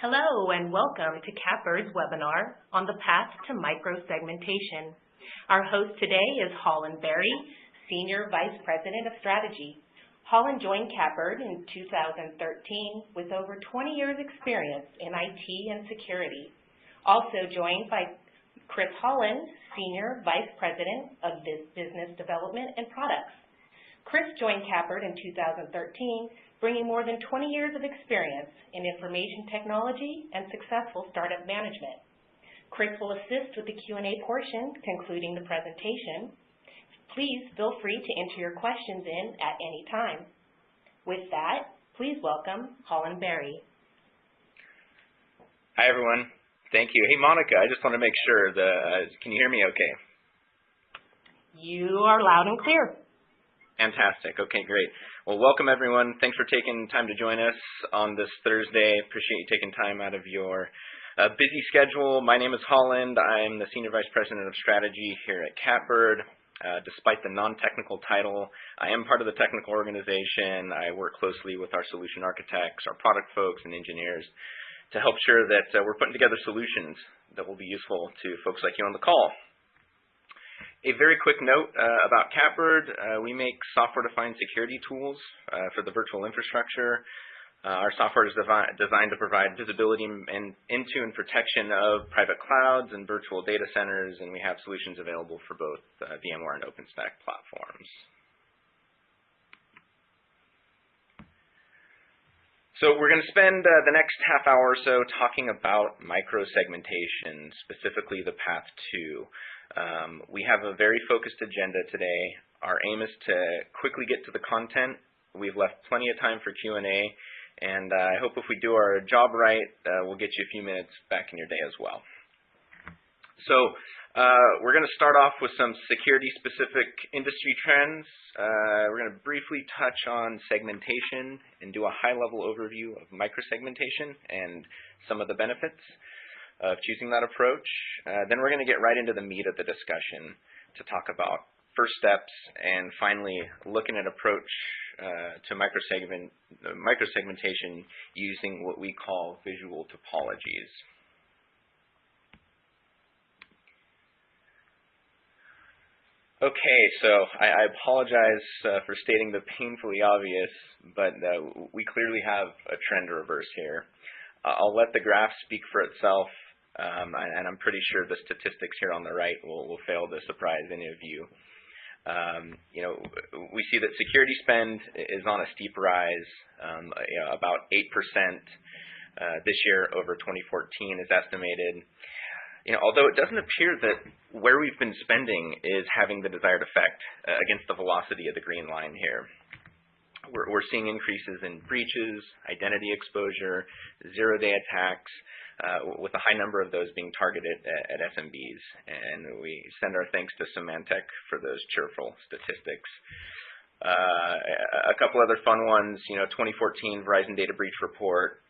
Hello and welcome to Catbird's webinar on the path to micro-segmentation. Our host today is Holland Berry, Senior Vice President of Strategy. Holland joined Catbird in 2013 with over 20 years experience in IT and security. Also joined by Chris Holland, Senior Vice President of Business Development and Products. Chris joined Catbird in 2013, bringing more than 20 years of experience in information technology and successful startup management. Chris will assist with the Q&A portion, concluding the presentation. Please feel free to enter your questions in at any time. With that, please welcome Holland Berry. Hi, everyone. Thank you. Hey, Monica, I just want to make sure, can you hear me okay? You are loud and clear. Fantastic. Okay, great. Well, welcome, everyone. Thanks for taking time to join us on this Thursday. Appreciate you taking time out of your busy schedule. My name is Holland. I'm the Senior Vice President of Strategy here at Catbird. Despite the non-technical title, I am part of the technical organization. I work closely with our solution architects, our product folks, and engineers to help sure that we're putting together solutions that will be useful to folks like you on the call. A very quick note about Catbird. We make software-defined security tools for the virtual infrastructure. Our software is designed to provide visibility into and protection of private clouds and virtual data centers, and we have solutions available for both VMware and OpenStack platforms. So we're going to spend the next half hour or so talking about micro-segmentation, specifically the path to. We have a very focused agenda today. Our aim is to quickly get to the content. We've left plenty of time for Q&A. And I hope if we do our job right, we'll get you a few minutes back in your day as well. So we're going to start off with some security-specific industry trends. We're going to briefly touch on segmentation and do a high-level overview of micro-segmentation and some of the benefits of choosing that approach. Then we're going to get right into the meat of the discussion to talk about first steps and finally looking at approach to micro-segmentation using what we call visual topologies. Okay, so I apologize for stating the painfully obvious, but we clearly have a trend to reverse here. I'll let the graph speak for itself, and I'm pretty sure the statistics here on the right will fail to surprise any of you. We see that security spend is on a steep rise. About 8% this year over 2014 is estimated. Although it doesn't appear that where we've been spending is having the desired effect against the velocity of the green line here. We're seeing increases in breaches, identity exposure, zero-day attacks, with a high number of those being targeted at SMBs. And we send our thanks to Symantec for those cheerful statistics. A couple other fun ones, 2014 Verizon Data Breach Report.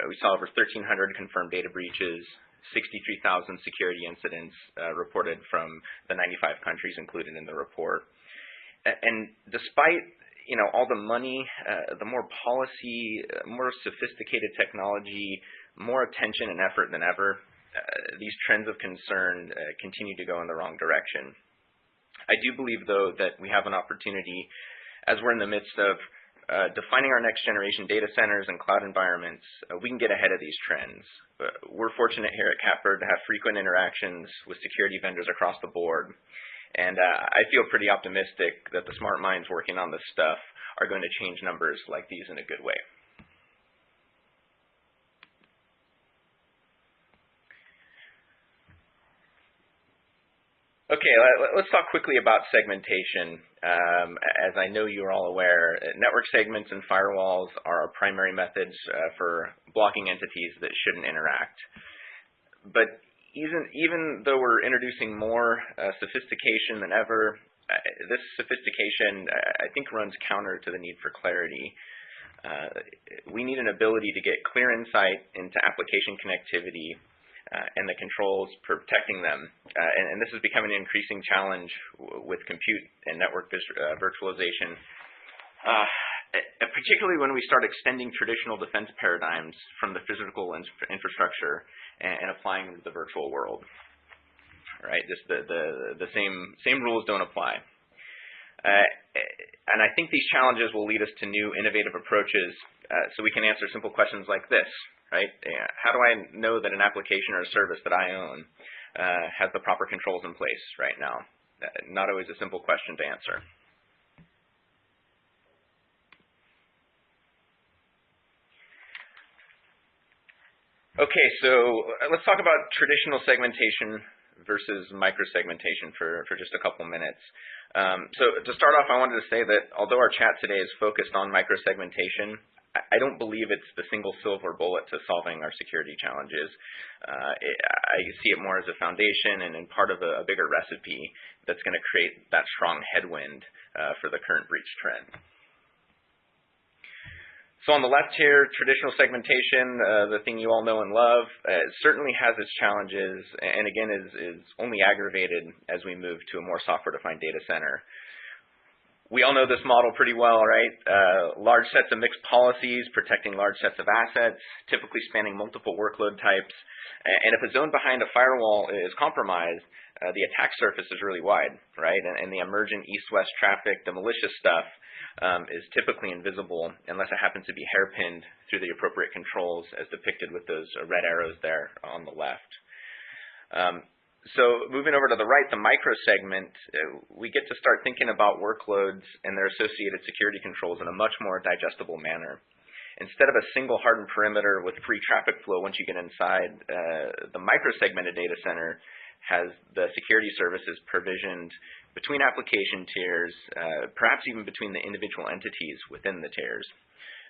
We saw over 1,300 confirmed data breaches, 63,000 security incidents reported from the 95 countries included in the report. And despite all the money, the more policy, more sophisticated technology, more attention and effort than ever, these trends of concern continue to go in the wrong direction. I do believe, though, that we have an opportunity, as we're in the midst of defining our next generation data centers and cloud environments, we can get ahead of these trends. We're fortunate here at Catbird to have frequent interactions with security vendors across the board. And I feel pretty optimistic that the smart minds working on this stuff are going to change numbers like these in a good way. Okay, let's talk quickly about segmentation. As I know you're all aware, network segments and firewalls are our primary methods for blocking entities that shouldn't interact. But even though we're introducing more sophistication than ever, this sophistication, I think, runs counter to the need for clarity. We need an ability to get clear insight into application connectivity and the controls protecting them. And this is becoming an increasing challenge with compute and network virtualization. particularly when we start extending traditional defense paradigms from the physical infrastructure and applying them to the virtual world. Right, just the same rules don't apply. And I think these challenges will lead us to new innovative approaches so we can answer simple questions like this, right? How do I know that an application or a service that I own has the proper controls in place right now? Not always a simple question to answer. Okay, so let's talk about traditional segmentation versus micro-segmentation for just a couple minutes. So to start off, I wanted to say that although our chat today is focused on micro-segmentation, I don't believe it's the single silver bullet to solving our security challenges. I see it more as a foundation and part of a bigger recipe that's going to create that strong headwind for the current breach trend. So on the left here, traditional segmentation, the thing you all know and love, certainly has its challenges, and again is only aggravated as we move to a more software-defined data center. We all know this model pretty well, right? Large sets of mixed policies, protecting large sets of assets, typically spanning multiple workload types, and if a zone behind a firewall is compromised, the attack surface is really wide, right? And the emergent east-west traffic, the malicious stuff, is typically invisible unless it happens to be hairpinned through the appropriate controls as depicted with those red arrows there on the left. So moving over to the right, the micro-segment, we get to start thinking about workloads and their associated security controls in a much more digestible manner. Instead of a single hardened perimeter with free traffic flow once you get inside, the micro-segmented data center has the security services provisioned between application tiers, perhaps even between the individual entities within the tiers.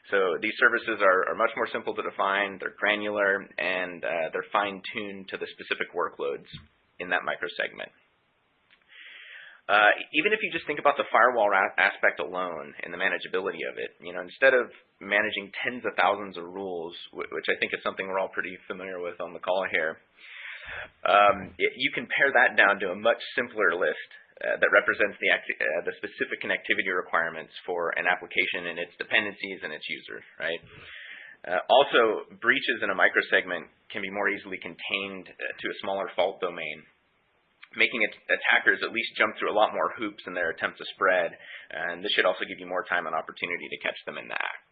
So these services are much more simple to define, they're granular, and they're fine-tuned to the specific workloads in that microsegment. Even if you just think about the firewall aspect alone and the manageability of it, instead of managing tens of thousands of rules, which I think is something we're all pretty familiar with on the call here, you can pare that down to a much simpler list that represents the specific connectivity requirements for an application and its dependencies and its users, right? Also, breaches in a microsegment can be more easily contained to a smaller fault domain, making attackers at least jump through a lot more hoops in their attempt to spread, and this should also give you more time and opportunity to catch them in the act.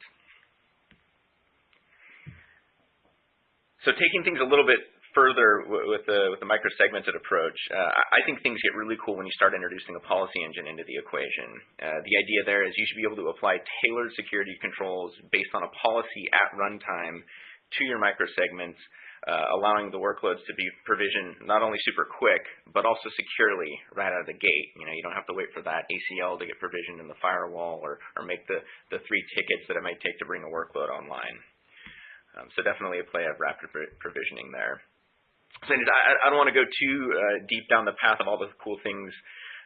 So taking things a little bit further with the micro-segmented approach, I think things get really cool when you start introducing a policy engine into the equation. The idea there is you should be able to apply tailored security controls based on a policy at runtime to your micro-segments, allowing the workloads to be provisioned not only super quick, but also securely right out of the gate. You don't have to wait for that ACL to get provisioned in the firewall or make the 3 tickets that it might take to bring a workload online. So definitely a play of rapid provisioning there. So I don't want to go too deep down the path of all the cool things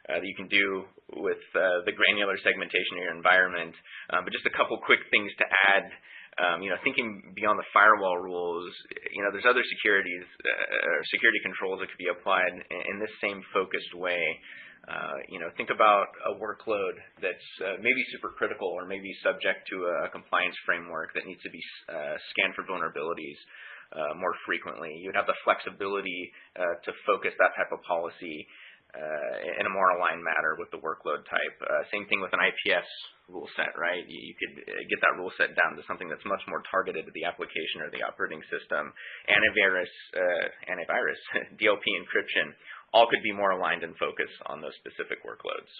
that you can do with the granular segmentation of your environment, but just a couple quick things to add. Thinking beyond the firewall rules, there's other security controls that could be applied in this same focused way. Think about a workload that's maybe super critical or maybe subject to a compliance framework that needs to be scanned for vulnerabilities more frequently. You'd have the flexibility to focus that type of policy in a more aligned manner with the workload type. Same thing with an IPS rule set, right? You could get that rule set down to something that's much more targeted to the application or the operating system. Antivirus, DLP encryption, all could be more aligned and focused on those specific workloads.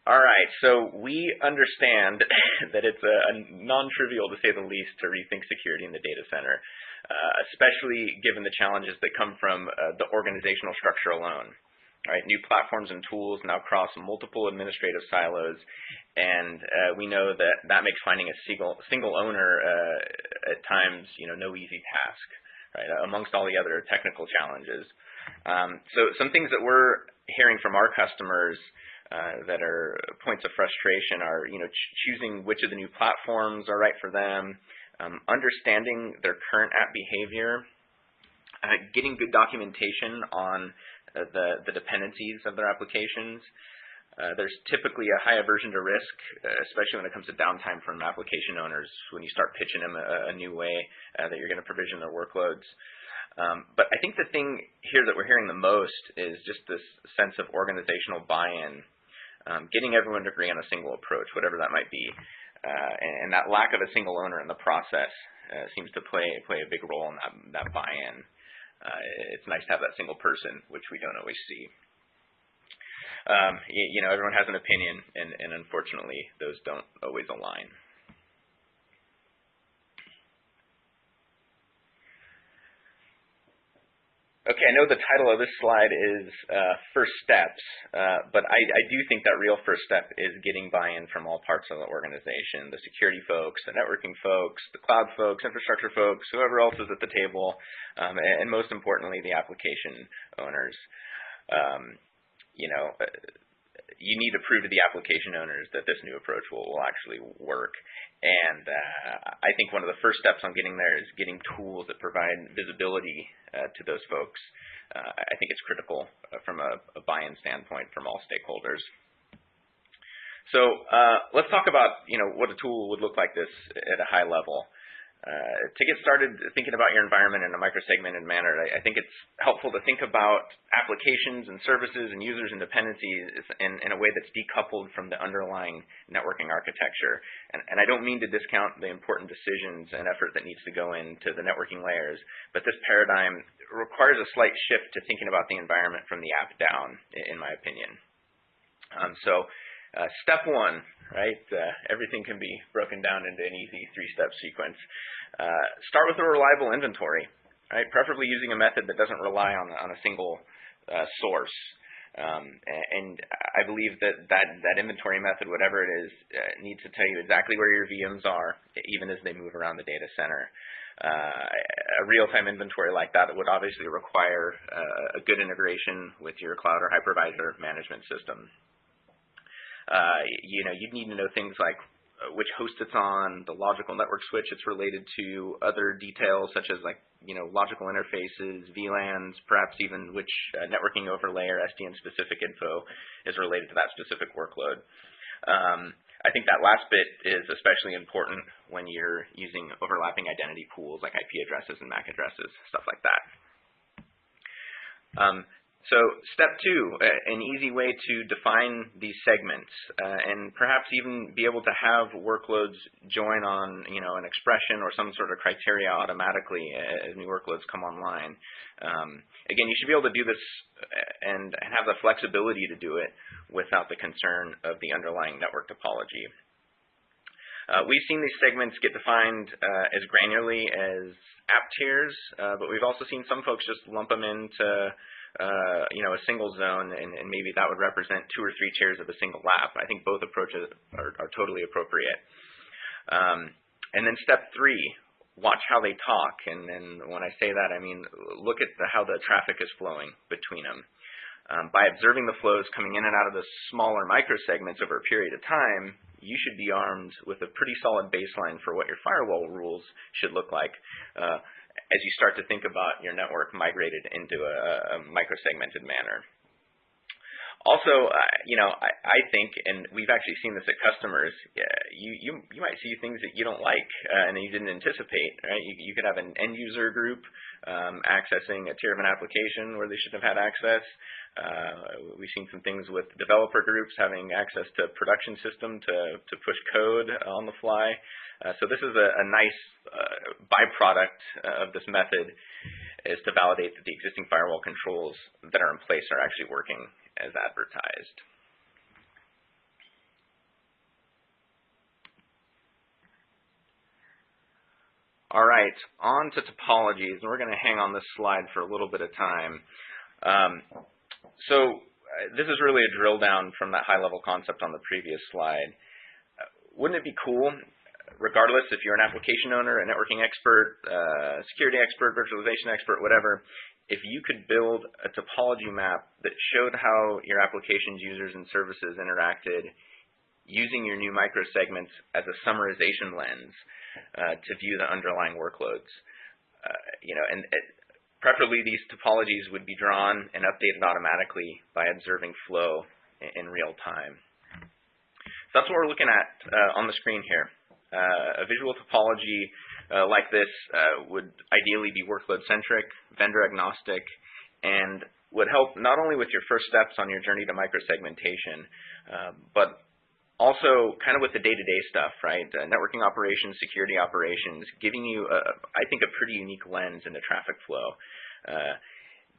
All right, so we understand that it's non-trivial, to say the least, to rethink security in the data center, especially given the challenges that come from the organizational structure alone. All right, new platforms and tools now cross multiple administrative silos, and we know that makes finding a single owner at times, no easy task, right? Amongst all the other technical challenges. So some things that we're hearing from our customers that are points of frustration are, choosing which of the new platforms are right for them, understanding their current app behavior, getting good documentation on the dependencies of their applications. There's typically a high aversion to risk, especially when it comes to downtime from application owners when you start pitching them a new way that you're going to provision their workloads. But I think the thing here that we're hearing the most is just this sense of organizational buy-in, getting everyone to agree on a single approach, whatever that might be. And that lack of a single owner in the process seems to play a big role in that buy-in. It's nice to have that single person, which we don't always see. Everyone has an opinion, and unfortunately, those don't always align. Okay, I know the title of this slide is First Steps, but I do think that real first step is getting buy-in from all parts of the organization, the security folks, the networking folks, the cloud folks, infrastructure folks, whoever else is at the table, and most importantly, the application owners. You need to prove to the application owners that this new approach will actually work. And I think one of the first steps on getting there is getting tools that provide visibility to those folks. I think it's critical from a buy-in standpoint from all stakeholders. So let's talk about what a tool would look like this at a high level. To get started thinking about your environment in a micro-segmented manner, I think it's helpful to think about applications and services and users and dependencies in a way that's decoupled from the underlying networking architecture. And I don't mean to discount the important decisions and effort that needs to go into the networking layers, but this paradigm requires a slight shift to thinking about the environment from the app down, in my opinion. Step one, right? Everything can be broken down into an easy three-step sequence. Start with a reliable inventory, right? Preferably using a method that doesn't rely on a single source. And I believe that inventory method, whatever it is, needs to tell you exactly where your VMs are, even as they move around the data center. A real-time inventory like that would obviously require a good integration with your cloud or hypervisor management system. You'd need to know things like which host it's on, the logical network switch it's related to, other details such as logical interfaces, VLANs, perhaps even which networking overlay or SDN-specific info is related to that specific workload. I think that last bit is especially important when you're using overlapping identity pools like IP addresses and MAC addresses, stuff like that. So step two, an easy way to define these segments and perhaps even be able to have workloads join on an expression or some sort of criteria automatically as new workloads come online. Again, you should be able to do this and have the flexibility to do it without the concern of the underlying network topology. We've seen these segments get defined as granularly as app tiers, but we've also seen some folks just lump them into a single zone, and maybe that would represent 2 or 3 tiers of a single app. I think both approaches are totally appropriate. And then step 3, watch how they talk. And then when I say that, I mean look at how the traffic is flowing between them. By observing the flows coming in and out of the smaller microsegments over a period of time, you should be armed with a pretty solid baseline for what your firewall rules should look like as you start to think about your network migrated into a micro-segmented manner. Also, I think, and we've actually seen this at customers, you might see things that you don't like and you didn't anticipate, right? You could have an end user group accessing a tier of an application where they should have had access. We've seen some things with developer groups having access to production system to push code on the fly. So this is a nice byproduct of this method, is to validate that the existing firewall controls that are in place are actually working as advertised. All right, on to topologies, and we're going to hang on this slide for a little bit of time. This is really a drill down from that high-level concept on the previous slide. Wouldn't it be cool, regardless if you're an application owner, a networking expert, security expert, virtualization expert, whatever, if you could build a topology map that showed how your application's users and services interacted using your new microsegments as a summarization lens to view the underlying workloads. Preferably, these topologies would be drawn and updated automatically by observing flow in real time. So that's what we're looking at on the screen here. A visual topology like this would ideally be workload-centric, vendor-agnostic, and would help not only with your first steps on your journey to microsegmentation, but also kind of with the day-to-day stuff, right? Networking operations, security operations, giving you, I think, a pretty unique lens into traffic flow.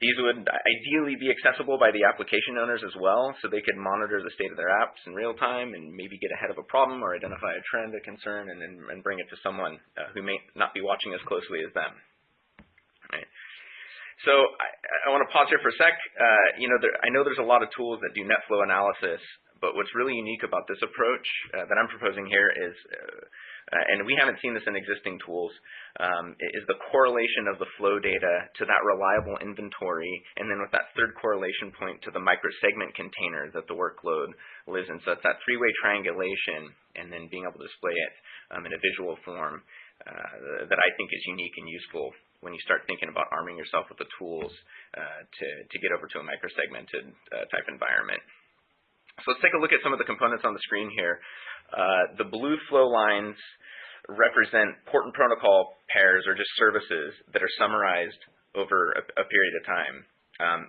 These would ideally be accessible by the application owners as well, so they could monitor the state of their apps in real time and maybe get ahead of a problem or identify a trend, a concern, and bring it to someone who may not be watching as closely as them. Right. So I want to pause here for a sec. I know there's a lot of tools that do net flow analysis, but what's really unique about this approach that I'm proposing here is, and we haven't seen this in existing tools, is the correlation of the flow data to that reliable inventory, and then with that third correlation point to the microsegment container that the workload lives in. So it's that three-way triangulation, and then being able to display it in a visual form that I think is unique and useful when you start thinking about arming yourself with the tools to get over to a microsegmented type environment. So let's take a look at some of the components on the screen here. The blue flow lines represent port and protocol pairs or just services that are summarized over a period of time.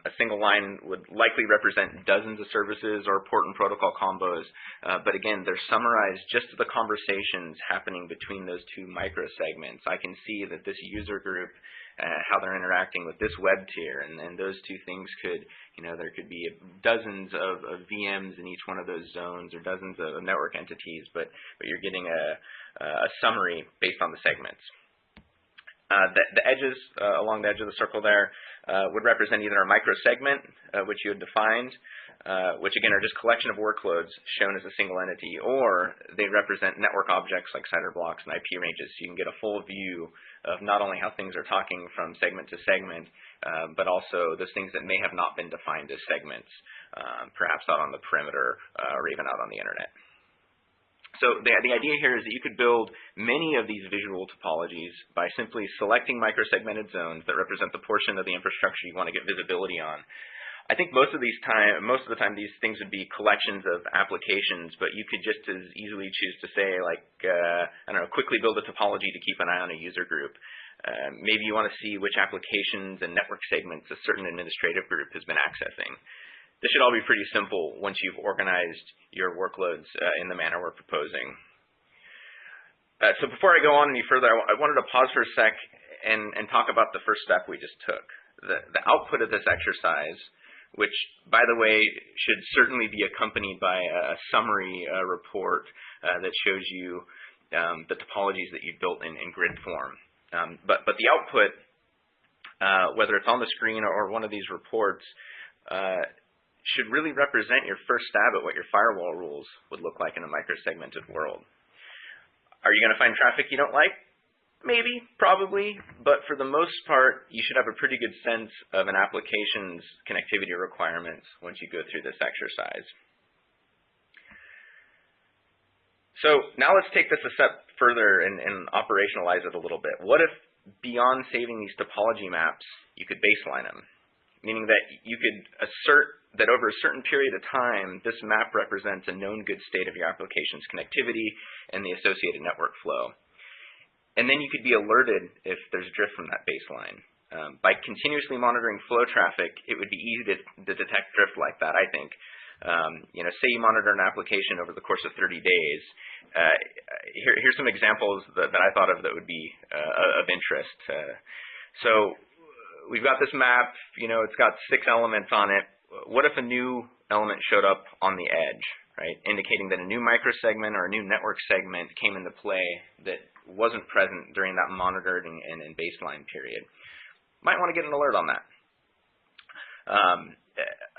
A single line would likely represent dozens of services or port and protocol combos, but again, they're summarized just to the conversations happening between those two microsegments. I can see that this user group, how they're interacting with this web tier, and those two things could, there could be dozens of VMs in each one of those zones or dozens of network entities, but you're getting a summary based on the segments. The edges along the edge of the circle there would represent either a microsegment, which you had defined, which again are just collection of workloads shown as a single entity, or they represent network objects like CIDR blocks and IP ranges, so you can get a full view of not only how things are talking from segment to segment, but also those things that may have not been defined as segments, perhaps out on the perimeter or even out on the internet. So the idea here is that you could build many of these visual topologies by simply selecting microsegmented zones that represent the portion of the infrastructure you want to get visibility on. I think most of the time these things would be collections of applications, but you could just as easily choose to say, like, I don't know, quickly build a topology to keep an eye on a user group. Maybe you want to see which applications and network segments a certain administrative group has been accessing. This should all be pretty simple once you've organized your workloads in the manner we're proposing. So before I go on any further, I wanted to pause for a sec and talk about the first step we just took. The output of this exercise, which, by the way, should certainly be accompanied by a summary report that shows you the topologies that you built in grid form. But the output, whether it's on the screen or one of these reports, should really represent your first stab at what your firewall rules would look like in a microsegmented world. Are you going to find traffic you don't like? Maybe, probably, but for the most part, you should have a pretty good sense of an application's connectivity requirements once you go through this exercise. So now let's take this a step further and operationalize it a little bit. What if beyond saving these topology maps, you could baseline them? Meaning that you could assert that over a certain period of time, this map represents a known good state of your application's connectivity and the associated network flow. And then you could be alerted if there's drift from that baseline. By continuously monitoring flow traffic, it would be easy to detect drift like that, I think. Say you monitor an application over the course of 30 days. Here's some examples that I thought of that would be of interest. So we've got this map, it's got 6 elements on it. What if a new element showed up on the edge, right, indicating that a new microsegment or a new network segment came into play that wasn't present during that monitored and baseline period? Might want to get an alert on that.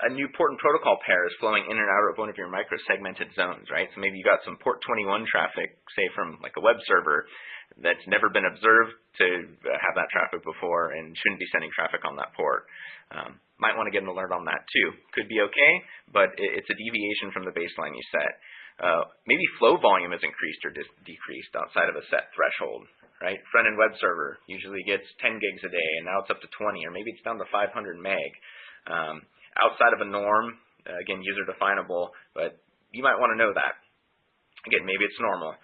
A new port and protocol pair is flowing in and out of one of your microsegmented zones, right? So maybe you got some port 21 traffic, say from like a web server, that's never been observed to have that traffic before and shouldn't be sending traffic on that port. Might want to get an alert on that too. Could be okay, but it's a deviation from the baseline you set. Maybe flow volume has increased or decreased outside of a set threshold. right? Front-end web server usually gets 10 gigs a day, and now it's up to 20, or maybe it's down to 500 meg. Outside of a norm, again, user definable, but you might want to know that. Again, maybe it's normal.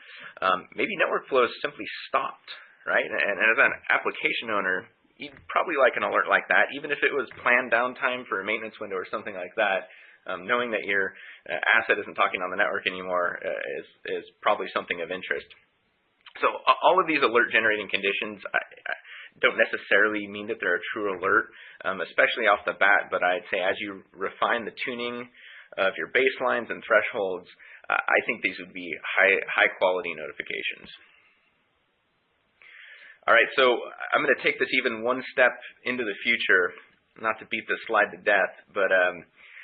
Maybe network flows simply stopped, right? And as an application owner, you'd probably like an alert like that, even if it was planned downtime for a maintenance window or something like that. Knowing that your asset isn't talking on the network anymore is probably something of interest. So all of these alert-generating conditions don't necessarily mean that they're a true alert, especially off the bat, but I'd say as you refine the tuning of your baselines and thresholds, I think these would be high-quality notifications. All right, so I'm going to take this even one step into the future, not to beat this slide to death, but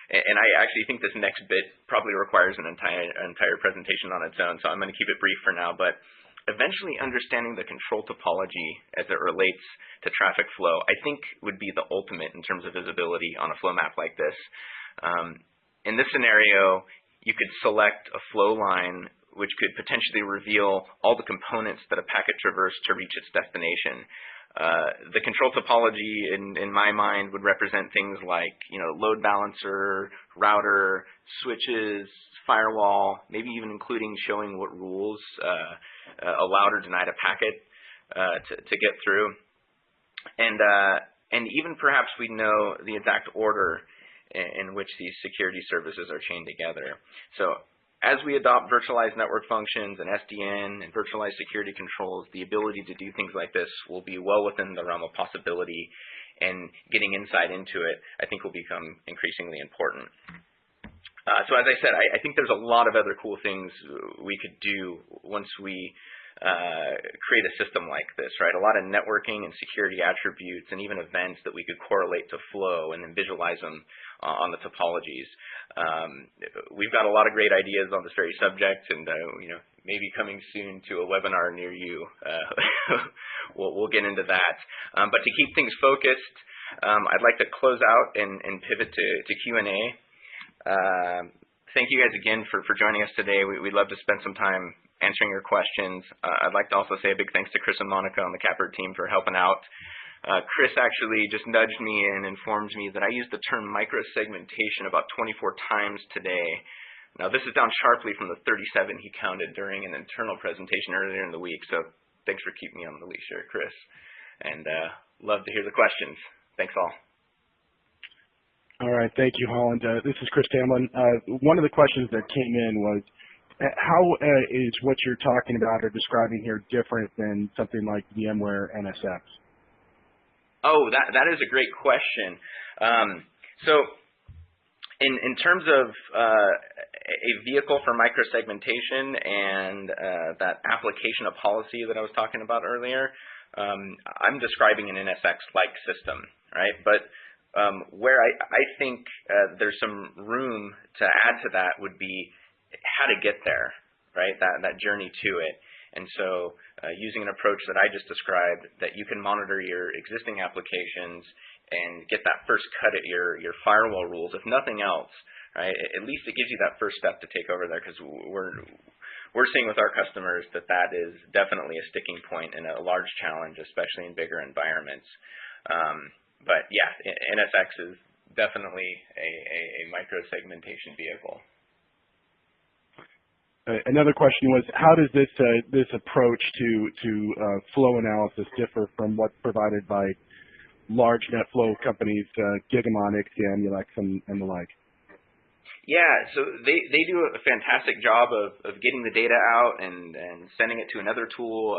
and I actually think this next bit probably requires an entire presentation on its own, so I'm going to keep it brief for now. But eventually understanding the control topology as it relates to traffic flow, I think would be the ultimate in terms of visibility on a flow map like this. In this scenario, you could select a flow line which could potentially reveal all the components that a packet traversed to reach its destination. The control topology, in my mind, would represent things like, load balancer, router, switches, firewall, maybe even including showing what rules allowed or denied a packet to get through, and even perhaps we know the exact order in which these security services are chained together. So as we adopt virtualized network functions and SDN and virtualized security controls, the ability to do things like this will be well within the realm of possibility, and getting insight into it, I think, will become increasingly important. So as I said, I think there's a lot of other cool things we could do once we create a system like this, right? A lot of networking and security attributes and even events that we could correlate to flow and then visualize them on the topologies. We've got a lot of great ideas on this very subject, and maybe coming soon to a webinar near you. We'll get into that. But to keep things focused, I'd like to close out and pivot to Q&A. Thank you guys again for joining us today. We'd love to spend some time answering your questions. I'd like to also say a big thanks to Chris and Monica on the Catbird team for helping out. Chris actually just nudged me and informed me that I used the term micro-segmentation about 24 times today. Now, this is down sharply from the 37 he counted during an internal presentation earlier in the week, so thanks for keeping me on the leash there, Chris. And love to hear the questions. Thanks all. All right, thank you, Holland. This is Chris Tamlin. One of the questions that came in was, how is what you're talking about or describing here different than something like VMware NSX? Oh, that is a great question. So in terms of a vehicle for micro-segmentation and that application of policy that I was talking about earlier, I'm describing an NSX-like system, right? But where I think there's some room to add to that would be how to get there, right? That journey to it. And so using an approach that I just described, that you can monitor your existing applications and get that first cut at your firewall rules, if nothing else, right? At least it gives you that first step to take over there, because we're seeing with our customers that is definitely a sticking point and a large challenge, especially in bigger environments. But yeah, NSX is definitely a micro-segmentation vehicle. Another question was, how does this approach to flow analysis differ from what's provided by large NetFlow companies, Gigamon, Ixion, Mulex, and the like? Yeah, so they do a fantastic job of getting the data out and sending it to another tool.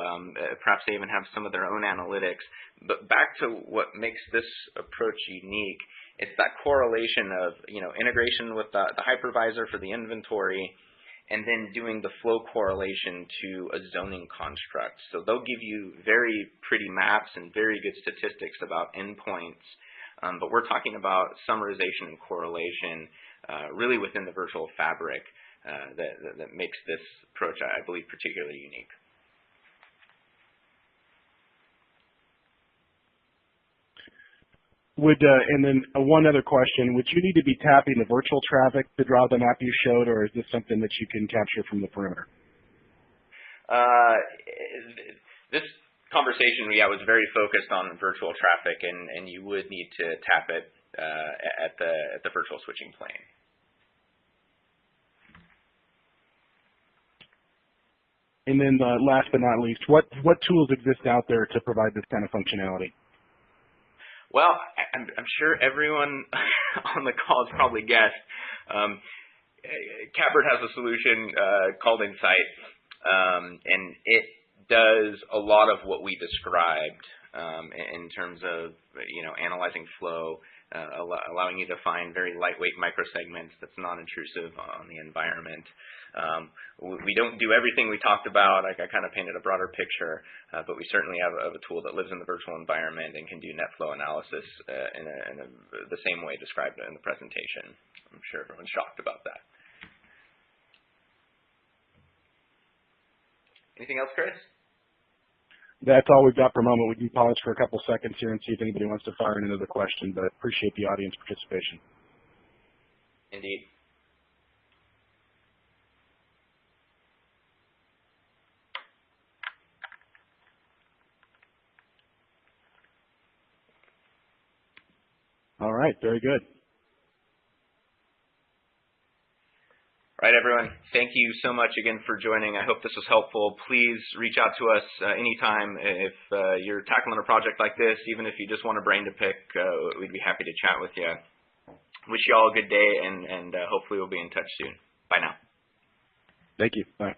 Perhaps they even have some of their own analytics. But back to what makes this approach unique, it's that correlation of integration with the hypervisor for the inventory, and then doing the flow correlation to a zoning construct. So they'll give you very pretty maps and very good statistics about endpoints, but we're talking about summarization and correlation really within the virtual fabric that makes this approach, I believe, particularly unique. And then one other question, would you need to be tapping the virtual traffic to draw the map you showed, or is this something that you can capture from the perimeter? This conversation, was very focused on virtual traffic, and you would need to tap it at the virtual switching plane. And then last but not least, what tools exist out there to provide this kind of functionality? Well, I'm sure everyone on the call has probably guessed. Catbird has a solution called Insight, and it does a lot of what we described in terms of analyzing flow, allowing you to find very lightweight microsegments that's non-intrusive on the environment. We don't do everything we talked about. I kind of painted a broader picture, but we certainly have a tool that lives in the virtual environment and can do net flow analysis in the same way described in the presentation. I'm sure everyone's shocked about that. Anything else, Chris? That's all we've got for a moment. We can pause for a couple seconds here and see if anybody wants to fire in another question, but I appreciate the audience participation. Indeed. All right, very good. All right, everyone. Thank you so much again for joining. I hope this was helpful. Please reach out to us anytime if you're tackling a project like this, even if you just want a brain to pick. We'd be happy to chat with you. Wish you all a good day, and hopefully we'll be in touch soon. Bye now. Thank you. Bye.